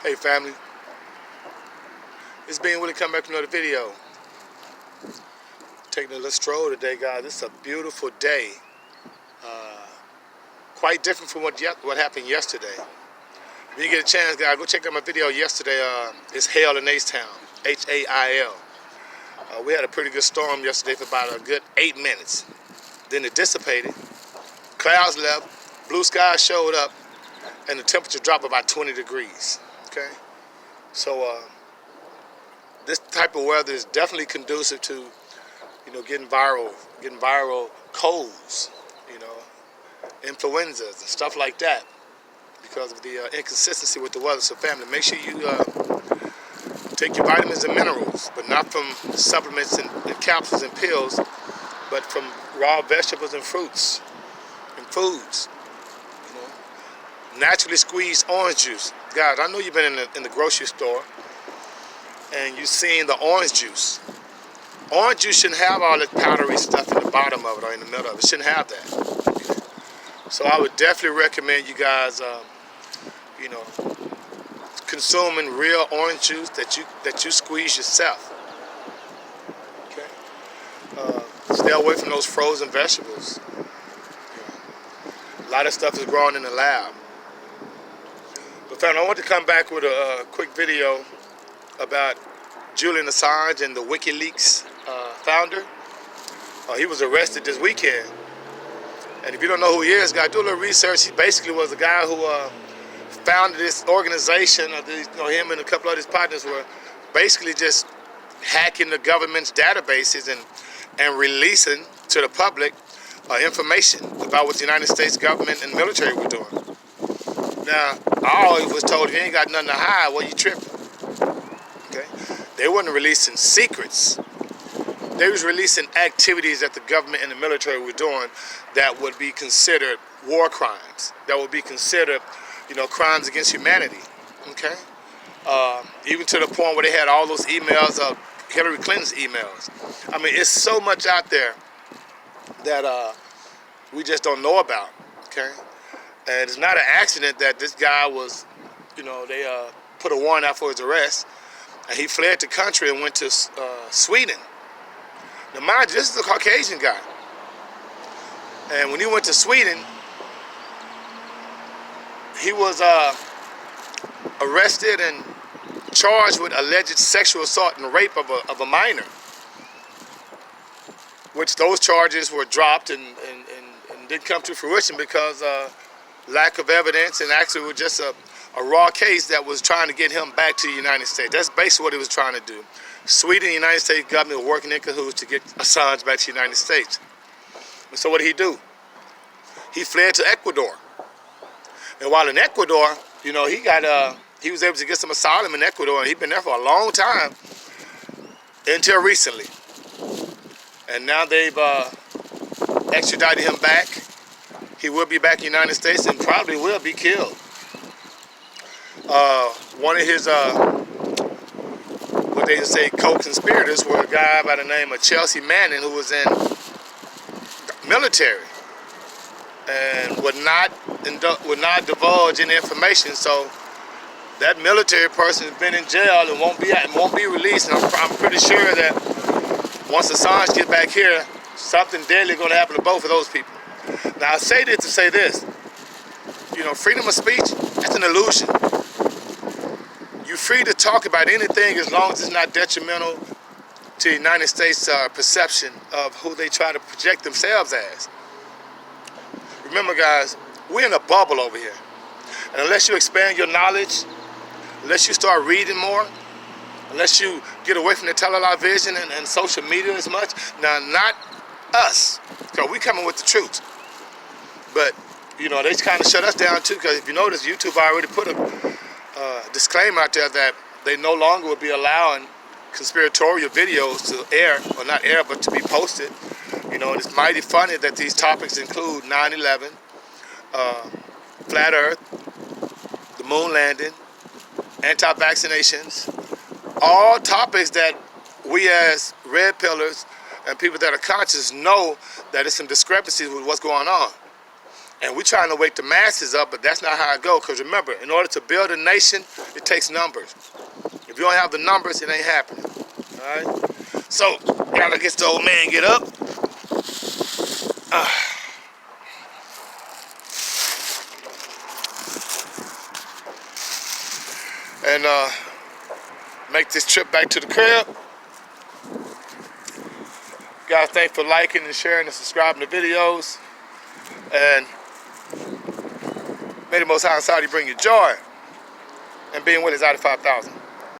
Hey family, it's being Willie coming back with another video. Taking a little stroll today, guys. This is a beautiful day. Quite different from what happened yesterday. If you get a chance, guys, go check out my video yesterday. It's Hail in H-Town, H-A-I-L. We had a pretty good storm yesterday for about a good 8 minutes. Then it dissipated. Clouds left, blue skies showed up, and the temperature dropped about 20 degrees. Okay, so this type of weather is definitely conducive to, getting viral colds, influenzas and stuff like that, because of the inconsistency with the weather. So family, make sure you take your vitamins and minerals, but not from supplements and capsules and pills, but from raw vegetables and fruits and foods. Naturally squeezed orange juice. Guys, I know you've been in the grocery store and you've seen the orange juice. Orange juice shouldn't have all that powdery stuff in the bottom of it or in the middle of it. It shouldn't have that. So I would definitely recommend you guys, consuming real orange juice that you squeeze yourself. Okay. Stay away from those frozen vegetables. A lot of stuff is grown in the lab. But family, I want to come back with a quick video about Julian Assange and the Wiki-leaks founder. He was arrested this weekend. And if you don't know who he is, guys, do a little research. He basically was a guy who founded this organization. Him and a couple of his partners were basically just hacking the government's databases and releasing to the public information about what the United States government and military were doing. Now, I always was told, if you ain't got nothing to hide, well, you tripping. Okay? They wasn't releasing secrets. They was releasing activities that the government and the military were doing that would be considered war crimes, that would be considered, crimes against humanity. Okay? Even to the point where they had all those emails of Hillary Clinton's emails. I mean, it's so much out there that we just don't know about. Okay? And it's not an accident that this guy was, they put a warrant out for his arrest, and he fled the country and went to Sweden. Now mind you, this is a Caucasian guy. And when he went to Sweden, he was arrested and charged with alleged sexual assault and rape of a minor, which those charges were dropped and didn't come to fruition because lack of evidence, and actually was just a raw case that was trying to get him back to the United States. That's basically what he was trying to do. Sweden and the United States government were working in cahoots to get Assange back to the United States. And so what did he do? He fled to Ecuador. And while in Ecuador, he was able to get some asylum in Ecuador, and he'd been there for a long time until recently. And now they've extradited him back. He will be back in the United States and probably will be killed. One of his, what they say, co-conspirators were a guy by the name of Chelsea Manning, who was in the military and would not divulge any information. So that military person has been in jail and won't be released. And I'm pretty sure that once Assange gets back here, something deadly is going to happen to both of those people. Now I say this to say this, freedom of speech, that's an illusion. You're free to talk about anything as long as it's not detrimental to the United States perception of who they try to project themselves as. Remember guys, we're in a bubble over here. And unless you expand your knowledge, unless you start reading more, unless you get away from the television and social media as much, now not us, because we coming with the truth. But, they kind of shut us down too, because if you notice, YouTube already put a disclaimer out there that they no longer will be allowing conspiratorial videos to air, or not air, but to be posted. It's mighty funny that these topics include 9/11, flat earth, the moon landing, anti-vaccinations, all topics that we as red pillars and people that are conscious know that there's some discrepancies with what's going on. And we're trying to wake the masses up, but that's not how it goes. Because remember, in order to build a nation, it takes numbers. If you don't have the numbers, it ain't happening. All right? So, gotta get the old man get up. And make this trip back to the crib. Guys, thanks for liking and sharing and subscribing to videos. And may the Most High Saudi bring you joy. And being with us out of 5,000.